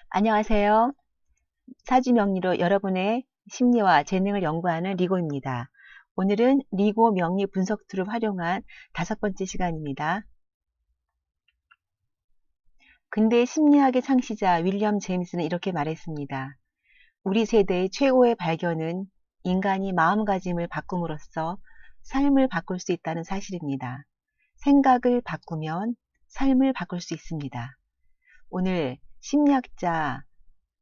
안녕하세요. 사주명리로 여러분의 심리와 재능을 연구하는 리고입니다. 오늘은 리고 명리 분석 툴을 활용한 5번째 시간입니다. 근대 심리학의 창시자 윌리엄 제임스는 이렇게 말했습니다. 우리 세대의 최고의 발견은 인간이 마음가짐을 바꿈으로써 삶을 바꿀 수 있다는 사실입니다. 생각을 바꾸면 삶을 바꿀 수 있습니다. 오늘 심리학자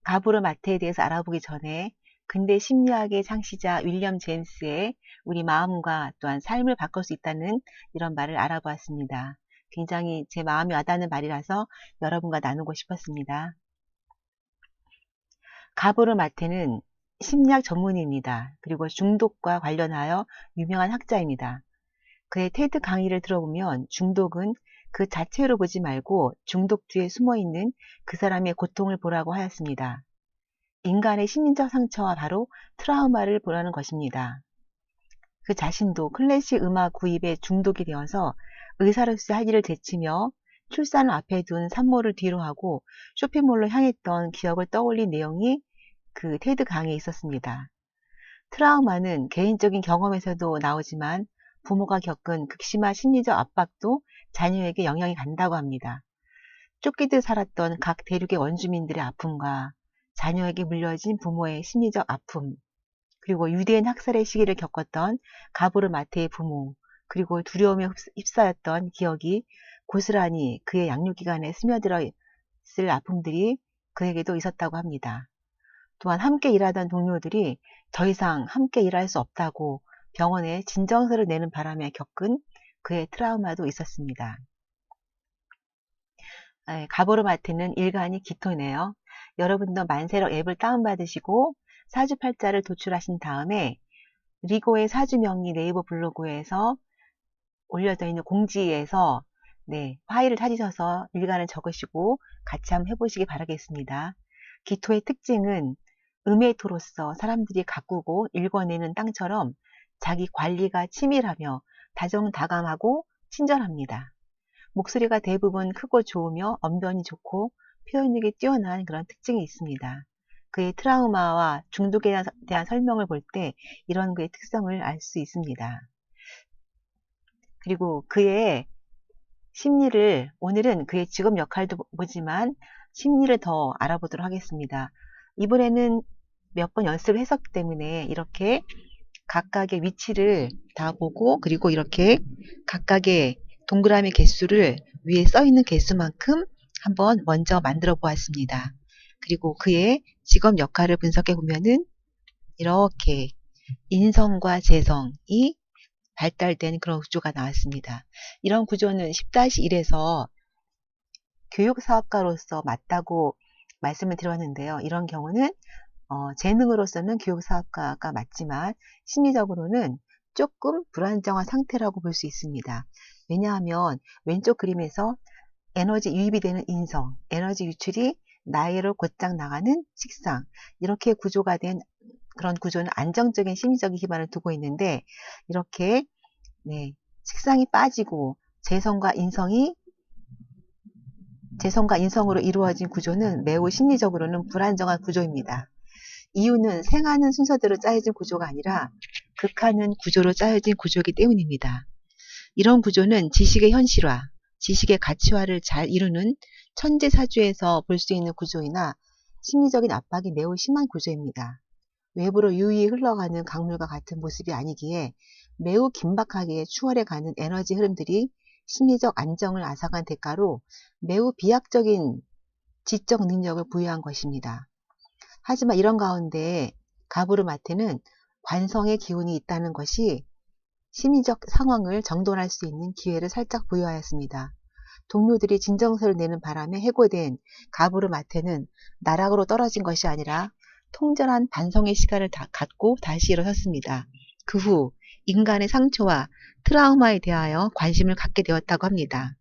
가브르 마테에 대해서 알아보기 전에 근대 심리학의 창시자 윌리엄 제임스의 우리 마음과 또한 삶을 바꿀 수 있다는 이런 말을 알아보았습니다. 굉장히 제 마음이 와닿는 말이라서 여러분과 나누고 싶었습니다. 가브르 마테는 심리학 전문의입니다. 그리고 중독과 관련하여 유명한 학자입니다. 그의 테드 강의를 들어보면 중독은 그 자체로 보지 말고 중독 뒤에 숨어있는 그 사람의 고통을 보라고 하였습니다. 인간의 심리적 상처와 바로 트라우마를 보라는 것입니다. 그 자신도 클래식 음악 구입에 중독이 되어서 의사로서 할 일을 제치며 출산을 앞에 둔 산모를 뒤로 하고 쇼핑몰로 향했던 기억을 떠올린 내용이 그 테드 강의에 있었습니다. 트라우마는 개인적인 경험에서도 나오지만 부모가 겪은 극심한 심리적 압박도 자녀에게 영향이 간다고 합니다. 쫓기듯 살았던 각 대륙의 원주민들의 아픔과 자녀에게 물려진 부모의 심리적 아픔, 그리고 유대인 학살의 시기를 겪었던 가브르 마테의 부모, 그리고 두려움에 휩싸였던 기억이 고스란히 그의 양육기관에 스며들어 있을 아픔들이 그에게도 있었다고 합니다. 또한 함께 일하던 동료들이 더 이상 함께 일할 수 없다고 병원에 진정서를 내는 바람에 겪은 그의 트라우마도 있었습니다. 가보르 마테는 일간이 기토네요. 여러분도 만세력 앱을 다운받으시고 사주팔자를 도출하신 다음에 리고의 사주명리 네이버 블로그에서 올려져 있는 공지에서 파일을 찾으셔서 일간을 적으시고 같이 한번 해보시기 바라겠습니다. 기토의 특징은 음의 토로서 사람들이 가꾸고 읽어내는 땅처럼 자기 관리가 치밀하며 다정다감하고 친절합니다. 목소리가 대부분 크고 좋으며 언변이 좋고 표현력이 뛰어난 그런 특징이 있습니다. 그의 트라우마와 중독에 대한 설명을 볼 때 이런 그의 특성을 알 수 있습니다. 그리고 그의 심리를, 오늘은 그의 직업 역할도 보지만 심리를 더 알아보도록 하겠습니다. 이번에는 몇 번 연습을 했었기 때문에 이렇게 각각의 위치를 다 보고, 그리고 이렇게 각각의 동그라미 개수를 위에 써 있는 개수만큼 한번 먼저 만들어 보았습니다. 그리고 그의 직업 역할을 분석해 보면은 이렇게 인성과 재성이 발달된 그런 구조가 나왔습니다. 이런 구조는 10-1에서 교육사업가로서 맞다고 말씀을 드렸는데요. 이런 경우는 재능으로서는 교육사업가가 맞지만 심리적으로는 조금 불안정한 상태라고 볼 수 있습니다. 왜냐하면 왼쪽 그림에서 에너지 유입이 되는 인성, 에너지 유출이 나이로 곧장 나가는 식상, 이렇게 구조가 된 그런 구조는 안정적인 심리적인 기반을 두고 있는데, 이렇게 식상이 빠지고 재성과 인성으로 이루어진 구조는 매우 심리적으로는 불안정한 구조입니다. 이유는 생하는 순서대로 짜여진 구조가 아니라 극하는 구조로 짜여진 구조이기 때문입니다. 이런 구조는 지식의 현실화, 지식의 가치화를 잘 이루는 천재사주에서 볼 수 있는 구조이나 심리적인 압박이 매우 심한 구조입니다. 외부로 유유히 흘러가는 강물과 같은 모습이 아니기에 매우 긴박하게 추월해가는 에너지 흐름들이 심리적 안정을 앗아간 대가로 매우 비약적인 지적 능력을 부여한 것입니다. 하지만 이런 가운데 가브르 마테는 관성의 기운이 있다는 것이 심리적 상황을 정돈할 수 있는 기회를 살짝 부여하였습니다. 동료들이 진정서를 내는 바람에 해고된 가브르 마테는 나락으로 떨어진 것이 아니라 통절한 반성의 시간을 갖고 다시 일어섰습니다. 그 후 인간의 상처와 트라우마에 대하여 관심을 갖게 되었다고 합니다.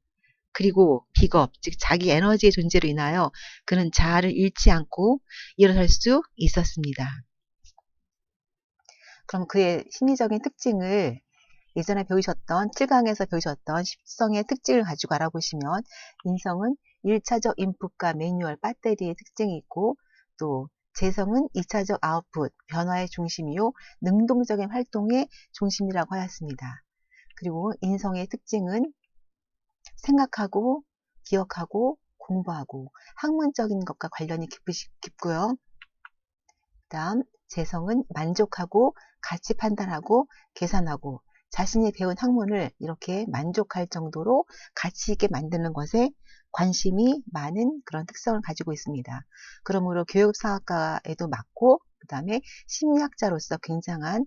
그리고 비겁, 즉 자기 에너지의 존재로 인하여 그는 자아를 잃지 않고 일어설 수 있었습니다. 그럼 그의 심리적인 특징을 예전에 배우셨던 7강에서 배우셨던 10성의 특징을 가지고 알아보시면, 인성은 1차적 인풋과 매뉴얼 배터리의 특징이 있고, 또 재성은 2차적 아웃풋, 변화의 중심이요 능동적인 활동의 중심이라고 하였습니다. 그리고 인성의 특징은 생각하고 기억하고 공부하고 학문적인 것과 관련이 깊고요. 다음 재성은 만족하고 가치 판단하고 계산하고 자신이 배운 학문을 이렇게 만족할 정도로 가치 있게 만드는 것에 관심이 많은 그런 특성을 가지고 있습니다. 그러므로 교육사학과에도 맞고 그 다음에 심리학자로서 굉장한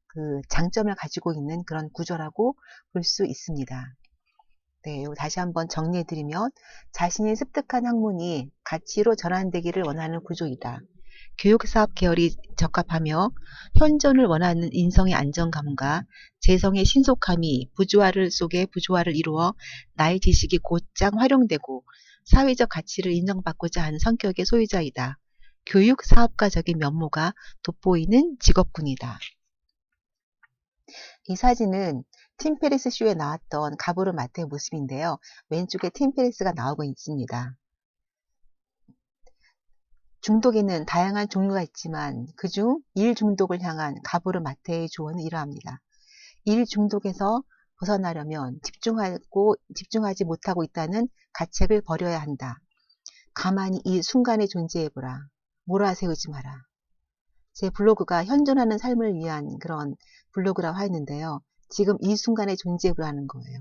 그 장점을 가지고 있는 그런 구조라고 볼 수 있습니다. 네, 다시 한번 정리해드리면 자신이 습득한 학문이 가치로 전환되기를 원하는 구조이다. 교육사업 계열이 적합하며 현존을 원하는 인성의 안정감과 재성의 신속함이 부조화를 속에 부조화를 이루어 나의 지식이 곧장 활용되고 사회적 가치를 인정받고자 하는 성격의 소유자이다. 교육사업가적인 면모가 돋보이는 직업군이다. 이 사진은 팀 페리스 쇼에 나왔던 가브르 마테의 모습인데요. 왼쪽에 팀 페리스가 나오고 있습니다. 중독에는 다양한 종류가 있지만 그중 일 중독을 향한 가브르 마테의 조언은 이러합니다. 일 중독에서 벗어나려면 집중하지 못하고 있다는 가책을 버려야 한다. 가만히 이 순간에 존재해보라. 몰아세우지 마라. 제 블로그가 현존하는 삶을 위한 그런 블로그라고 하였는데요. 지금 이 순간에 존재해보라는 거예요.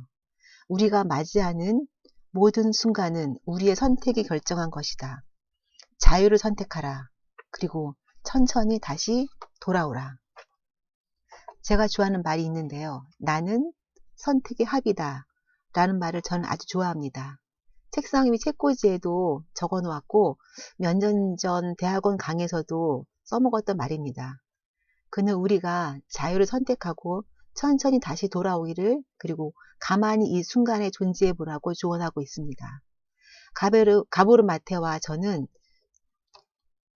우리가 맞이하는 모든 순간은 우리의 선택이 결정한 것이다. 자유를 선택하라. 그리고 천천히 다시 돌아오라. 제가 좋아하는 말이 있는데요. 나는 선택의 합이다. 라는 말을 저는 아주 좋아합니다. 책상 위 책꽂이에도 적어 놓았고 몇 년 전 대학원 강에서도 써먹었던 말입니다. 그는 우리가 자유를 선택하고 천천히 다시 돌아오기를 그리고 가만히 이 순간에 존재해 보라고 조언하고 있습니다. 가보르 마테와 저는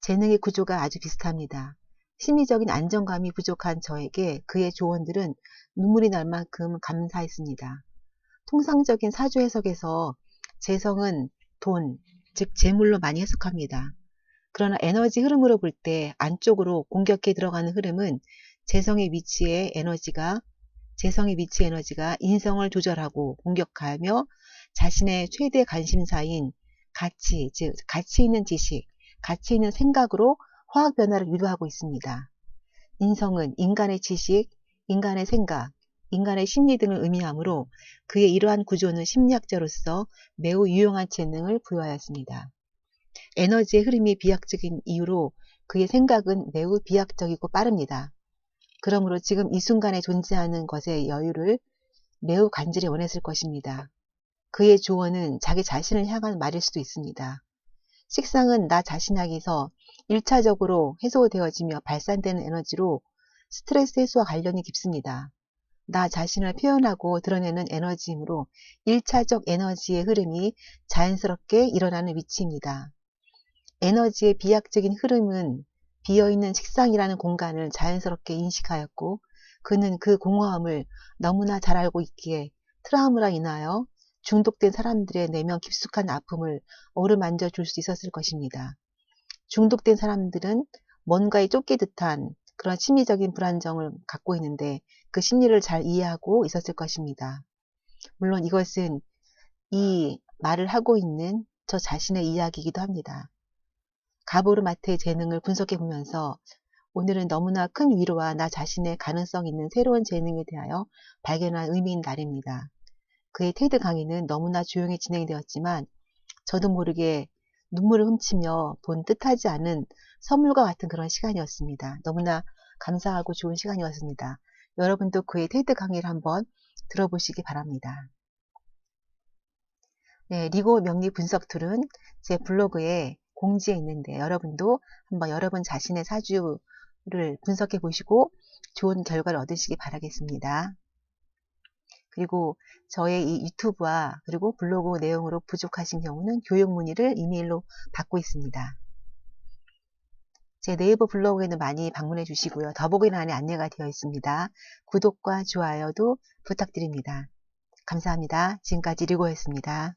재능의 구조가 아주 비슷합니다. 심리적인 안정감이 부족한 저에게 그의 조언들은 눈물이 날 만큼 감사했습니다. 통상적인 사주 해석에서 재성은 돈, 즉 재물로 많이 해석합니다. 그러나 에너지 흐름으로 볼 때 안쪽으로 공격해 들어가는 흐름은 재성의 위치의 에너지가 인성을 조절하고 공격하며 자신의 최대 관심사인 가치, 즉 가치 있는 지식, 가치 있는 생각으로 화학 변화를 유도하고 있습니다. 인성은 인간의 지식, 인간의 생각, 인간의 심리 등을 의미하므로 그의 이러한 구조는 심리학자로서 매우 유용한 재능을 부여하였습니다. 에너지의 흐름이 비약적인 이유로 그의 생각은 매우 비약적이고 빠릅니다. 그러므로 지금 이 순간에 존재하는 것의 여유를 매우 간절히 원했을 것입니다. 그의 조언은 자기 자신을 향한 말일 수도 있습니다. 식상은 나 자신에게서 1차적으로 해소되어지며 발산되는 에너지로 스트레스 해소와 관련이 깊습니다. 나 자신을 표현하고 드러내는 에너지이므로 1차적 에너지의 흐름이 자연스럽게 일어나는 위치입니다. 에너지의 비약적인 흐름은 비어있는 식상이라는 공간을 자연스럽게 인식하였고 그는 그 공허함을 너무나 잘 알고 있기에 트라우마로 인하여 중독된 사람들의 내면 깊숙한 아픔을 어루만져 줄 수 있었을 것입니다. 중독된 사람들은 뭔가에 쫓기 듯한 그런 심리적인 불안정을 갖고 있는데 그 심리를 잘 이해하고 있었을 것입니다. 물론 이것은 이 말을 하고 있는 저 자신의 이야기이기도 합니다. 가보르 마테의 재능을 분석해 보면서 오늘은 너무나 큰 위로와 나 자신의 가능성 있는 새로운 재능에 대하여 발견한 의미인 날입니다. 그의 테드 강의는 너무나 조용히 진행되었지만 저도 모르게 눈물을 훔치며 본 뜻하지 않은 선물과 같은 그런 시간이었습니다. 너무나 감사하고 좋은 시간이었습니다. 여러분도 그의 테드 강의를 한번 들어보시기 바랍니다. 네, 리고 명리 분석 툴은 제 블로그에 공지에 있는데 여러분도 한번 여러분 자신의 사주를 분석해 보시고 좋은 결과를 얻으시기 바라겠습니다. 그리고 저의 이 유튜브와 그리고 블로그 내용으로 부족하신 경우는 교육 문의를 이메일로 받고 있습니다. 제 네이버 블로그에는 많이 방문해 주시고요. 더보기란에 안내가 되어 있습니다. 구독과 좋아요도 부탁드립니다. 감사합니다. 지금까지 리고였습니다.